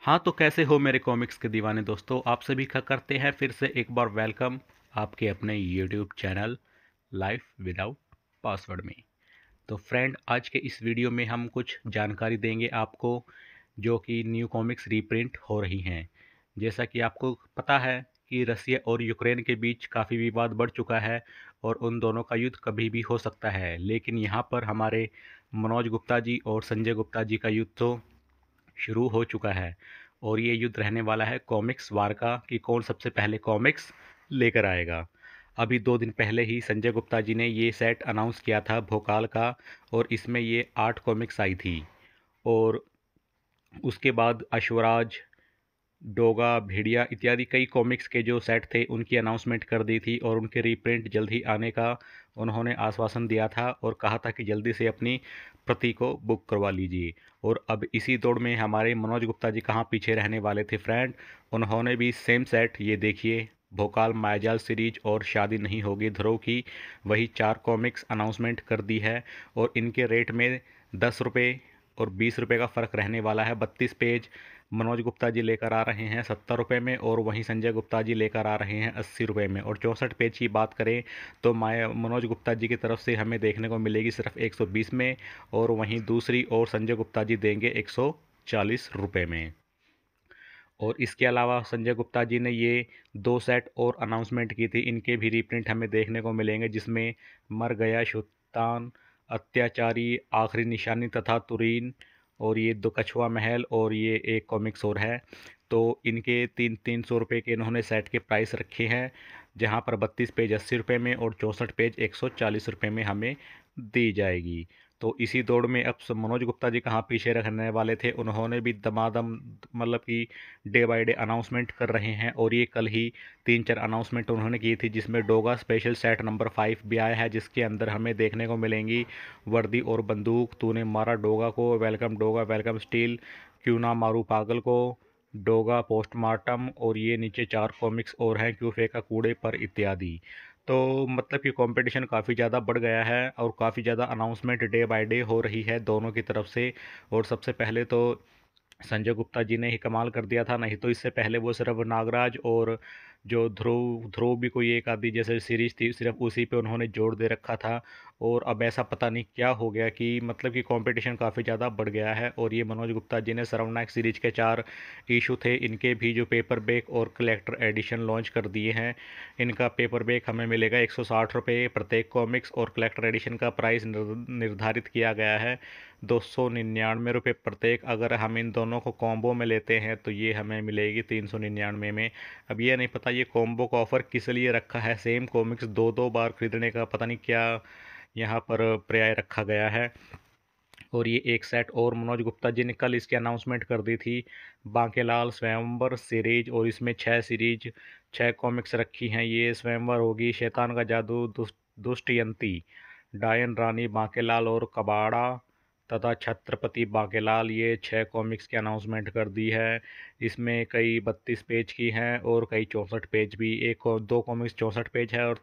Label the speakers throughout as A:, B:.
A: हाँ, तो कैसे हो मेरे कॉमिक्स के दीवाने दोस्तों। आप सभी का करते हैं फिर से एक बार वेलकम आपके अपने YouTube channel life without password में। तो फ्रेंड, आज के इस वीडियो में हम कुछ जानकारी देंगे आपको जो कि न्यू कॉमिक्स रीप्रिंट हो रही हैं। जैसा कि आपको पता है कि रसिया और यूक्रेन के बीच काफ़ी विवाद बढ़ चुका है और उन दोनों का युद्ध कभी भी हो सकता है, लेकिन यहाँ पर हमारे मनोज गुप्ता जी और संजय गुप्ता जी का युद्ध तो शुरू हो चुका है। और ये युद्ध रहने वाला है कॉमिक्स वार का कि कौन सबसे पहले कॉमिक्स लेकर आएगा। अभी 2 दिन पहले ही संजय गुप्ता जी ने ये सेट अनाउंस किया था भोकाल का, और इसमें ये 8 कॉमिक्स आई थी। और उसके बाद अश्वराज, डोगा, भेड़िया इत्यादि कई कॉमिक्स के जो सेट थे उनकी अनाउंसमेंट कर दी थी, और उनके रीप्रिंट जल्द ही आने का उन्होंने आश्वासन दिया था और कहा था कि जल्दी से अपनी प्रति को बुक करवा लीजिए। और अब इसी दौड़ में हमारे मनोज गुप्ता जी कहाँ पीछे रहने वाले थे फ्रेंड। उन्होंने भी सेम सेट, ये देखिए, भोकाल मायाजाल सीरीज और शादी नहीं होगी ध्रुव की वही 4 कॉमिक्स अनाउंसमेंट कर दी है। और इनके रेट में 10 रुपये और 20 रुपये का फ़र्क रहने वाला है। 32 पेज मनोज गुप्ता जी लेकर आ रहे हैं 70 रुपये में, और वहीं संजय गुप्ता जी लेकर आ रहे हैं 80 रुपये में। और 64 पेज की बात करें तो मनोज गुप्ता जी की तरफ से हमें देखने को मिलेगी सिर्फ 120 में, और वहीं दूसरी ओर संजय गुप्ता जी देंगे 140 रुपये में। और इसके अलावा संजय गुप्ता जी ने ये 2 सेट और अनाउंसमेंट की थी, इनके भी रीप्रिंट हमें देखने को मिलेंगे, जिसमें मर गया शैतान, अत्याचारी, आखिरी निशानी तथा तुरीन, और ये दो कछुआ महल, और ये एक कॉमिक्स और है। तो इनके 300 रुपये के इन्होंने सेट के प्राइस रखे हैं, जहाँ पर 32 पेज 80 रुपये में और 64 पेज 140 रुपये में हमें दी जाएगी। तो इसी दौड़ में अब मनोज गुप्ता जी कहाँ पीछे रहने वाले थे, उन्होंने भी दमादम, मतलब कि डे बाय डे अनाउंसमेंट कर रहे हैं। और ये कल ही 3-4 अनाउंसमेंट उन्होंने की थी, जिसमें डोगा स्पेशल सेट नंबर 5 भी आया है, जिसके अंदर हमें देखने को मिलेंगी वर्दी और बंदूक, तूने मारा डोगा को, वेलकम डोगा वेलकम स्टील, क्यों ना मारू पागल को, डोगा पोस्टमार्टम, और ये नीचे 4 कॉमिक्स और हैं, क्यों फेंका कूड़े पर इत्यादि। तो मतलब कि कंपटीशन काफ़ी ज़्यादा बढ़ गया है और काफ़ी ज़्यादा अनाउंसमेंट डे बाय डे हो रही है दोनों की तरफ से। और सबसे पहले तो संजय गुप्ता जी ने ही कमाल कर दिया था, नहीं तो इससे पहले वो सिर्फ नागराज और जो ध्रुव ध्रुव भी कोई एक आधी जैसे सीरीज थी, सिर्फ उसी पे उन्होंने जोर दे रखा था। और अब ऐसा पता नहीं क्या हो गया कि मतलब कि कंपटीशन काफ़ी ज़्यादा बढ़ गया है। और ये मनोज गुप्ता जी ने सर्वनायक सीरीज के 4 इशू थे, इनके भी जो पेपर बैक और कलेक्टर एडिशन लॉन्च कर दिए हैं। इनका पेपर बैक हमें मिलेगा 160 रुपये प्रत्येक कॉमिक्स, और कलेक्टर एडिशन का प्राइस निर्धारित किया गया है 299 रुपये प्रत्येक। अगर हम इन दोनों को कॉम्बो में लेते हैं तो ये हमें मिलेगी 399 में। अब ये नहीं पता ये कॉम्बो का ऑफ़र किस लिए रखा है, सेम कॉमिक्स दो दो बार खरीदने का पता नहीं क्या यहाँ पर पर्याय रखा गया है। और ये एक सेट और मनोज गुप्ता जी ने कल इसकी अनाउंसमेंट कर दी थी, बांकेलाल स्वयंवर सीरीज, और इसमें 6 कॉमिक्स रखी हैं। ये स्वयंवर होगी, शैतान का जादू, दुष्टयंती, डायन रानी बांकेलाल और कबाड़ा तथा छत्रपति बांकेलाल, ये 6 कॉमिक्स की अनाउंसमेंट कर दी है। इसमें कई 32 पेज की हैं और कई 64 पेज भी। एक और 2 कॉमिक्स 64 पेज है और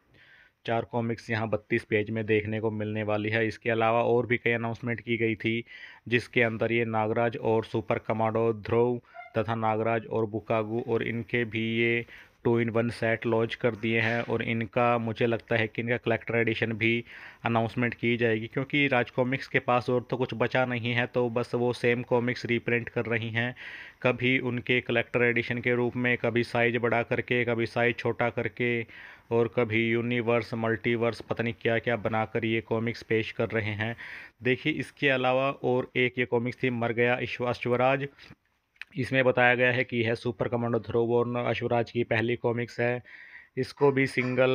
A: 4 कॉमिक्स यहाँ 32 पेज में देखने को मिलने वाली है। इसके अलावा और भी कई अनाउंसमेंट की गई थी, जिसके अंदर ये नागराज और सुपर कमांडो ध्रुव तथा नागराज और बुकागू, और इनके भी ये 2 in 1 सेट लॉन्च कर दिए हैं। और इनका मुझे लगता है कि इनका कलेक्टर एडिशन भी अनाउंसमेंट की जाएगी, क्योंकि राज कॉमिक्स के पास और तो कुछ बचा नहीं है, तो बस वो सेम कॉमिक्स रीप्रिंट कर रही हैं, कभी उनके कलेक्टर एडिशन के रूप में, कभी साइज बड़ा करके, कभी साइज छोटा करके, और कभी यूनिवर्स मल्टीवर्स पता नहीं क्या क्या बनाकर ये कॉमिक्स पेश कर रहे हैं। देखिए, इसके अलावा और एक ये कॉमिक्स थी मर गया अश्वराज। इसमें बताया गया है कि यह सुपर कमांडो ध्रुव और अश्वराज की पहली कॉमिक्स है। इसको भी सिंगल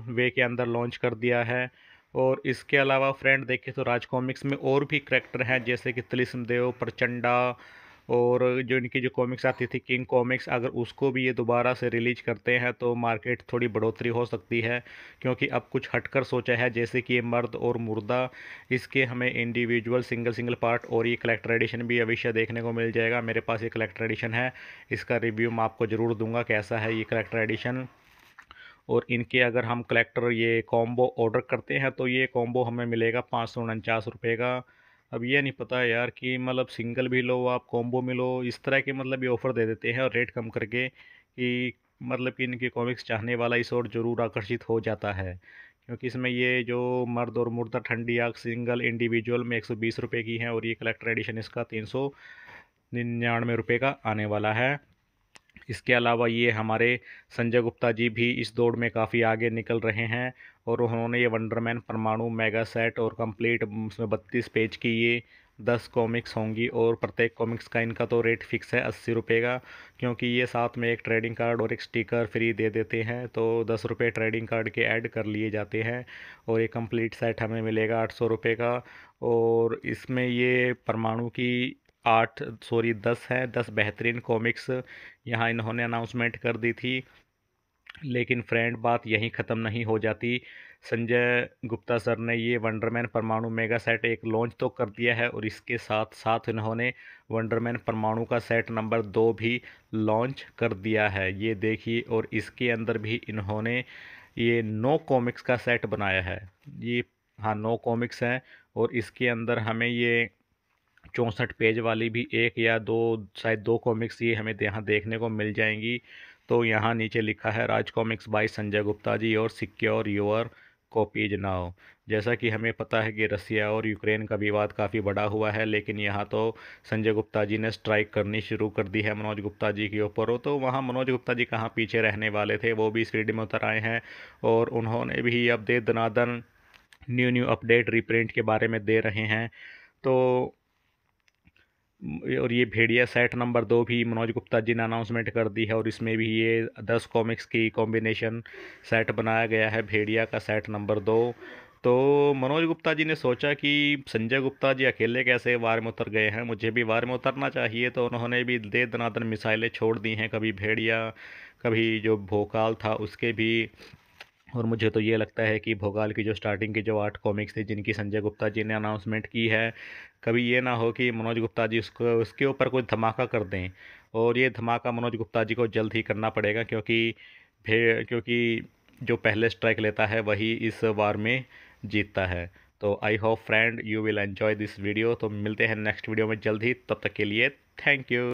A: वे के अंदर लॉन्च कर दिया है। और इसके अलावा फ्रेंड देखें तो राज कॉमिक्स में और भी करेक्टर हैं, जैसे कि तिलिस्म देव, प्रचंडा, और जो इनकी जो कॉमिक्स आती थी किंग कॉमिक्स, अगर उसको भी ये दोबारा से रिलीज करते हैं तो मार्केट थोड़ी बढ़ोतरी हो सकती है, क्योंकि अब कुछ हटकर सोचा है, जैसे कि ये मर्द और मुर्दा, इसके हमें इंडिविजुअल सिंगल सिंगल पार्ट और ये कलेक्टर एडिशन भी अवश्य देखने को मिल जाएगा। मेरे पास ये कलेक्टर एडिशन है, इसका रिव्यू मैं आपको ज़रूर दूंगा कैसा है ये कलेक्टर एडिशन। और इनके अगर हम कलेक्टर ये कॉम्बो ऑर्डर करते हैं तो ये कॉम्बो हमें मिलेगा 549 रुपये का। अब ये नहीं पता यार कि मतलब सिंगल भी लो आप, कॉम्बो में लो, इस तरह के मतलब ये ऑफ़र दे देते हैं और रेट कम करके कि मतलब कि इनके कॉमिक्स चाहने वाला इस ओर ज़रूर आकर्षित हो जाता है। क्योंकि इसमें ये जो मर्द और मुर्दा ठंडी आग सिंगल इंडिविजुअल में 120 रुपये की है और ये कलेक्टर एडिशन इसका 399 रुपये का आने वाला है। इसके अलावा ये हमारे संजय गुप्ता जी भी इस दौड़ में काफ़ी आगे निकल रहे हैं और उन्होंने ये वंडरमैन परमाणु मेगा सेट और कंप्लीट उसमें 32 पेज की ये 10 कॉमिक्स होंगी और प्रत्येक कॉमिक्स का इनका तो रेट फिक्स है 80 रुपये का, क्योंकि ये साथ में एक ट्रेडिंग कार्ड और एक स्टिकर फ्री दे देते हैं, तो 10 रुपये ट्रेडिंग कार्ड के ऐड कर लिए जाते हैं और ये कंप्लीट सेट हमें मिलेगा 800 रुपये का। और इसमें ये परमाणु की 10 है, 10 बेहतरीन कॉमिक्स यहाँ इन्होंने अनाउंसमेंट कर दी थी। लेकिन फ्रेंड बात यहीं ख़त्म नहीं हो जाती। संजय गुप्ता सर ने ये वंडरमैन परमाणु मेगा सेट एक लॉन्च तो कर दिया है और इसके साथ साथ इन्होंने वंडरमैन परमाणु का सेट नंबर 2 भी लॉन्च कर दिया है, ये देखिए। और इसके अंदर भी इन्होंने ये 9 कॉमिक्स का सेट बनाया है। ये हाँ 9 कॉमिक्स हैं और इसके अंदर हमें ये 64 पेज वाली भी एक या दो, शायद 2 कॉमिक्स ये हमें यहाँ देखने को मिल जाएंगी। तो यहाँ नीचे लिखा है राज कॉमिक्स बाय संजय गुप्ता जी और सिक्योर योर कॉपीज नाउ। जैसा कि हमें पता है कि रसिया और यूक्रेन का विवाद काफ़ी बड़ा हुआ है, लेकिन यहाँ तो संजय गुप्ता जी ने स्ट्राइक करनी शुरू कर दी है मनोज गुप्ता जी के ऊपर। हो तो वहाँ मनोज गुप्ता जी कहाँ पीछे रहने वाले थे, वो भी इस फील्ड में उतर आए हैं और उन्होंने भी अब दे दनादन न्यू अपडेट रीप्रिंट के बारे में दे रहे हैं। तो और ये भेड़िया सेट नंबर 2 भी मनोज गुप्ता जी ने अनाउंसमेंट कर दी है और इसमें भी ये 10 कॉमिक्स की कॉम्बिनेशन सेट बनाया गया है, भेड़िया का सेट नंबर 2। तो मनोज गुप्ता जी ने सोचा कि संजय गुप्ता जी अकेले कैसे वार में उतर गए हैं, मुझे भी वार में उतरना चाहिए, तो उन्होंने भी दे दनादन मिसाइलें छोड़ दी हैं, कभी भेड़िया, कभी जो भोकाल था उसके भी। और मुझे तो ये लगता है कि भोगाल की जो स्टार्टिंग की जो 8 कॉमिक्स थी जिनकी संजय गुप्ता जी ने अनाउंसमेंट की है, कभी ये ना हो कि मनोज गुप्ता जी उसको उसके ऊपर कोई धमाका कर दें। और ये धमाका मनोज गुप्ता जी को जल्द ही करना पड़ेगा, क्योंकि जो पहले स्ट्राइक लेता है वही इस वार में जीतता है। तो I hope friend you will enjoy this video. तो मिलते हैं नेक्स्ट वीडियो में जल्द ही, तब तक के लिए थैंक यू।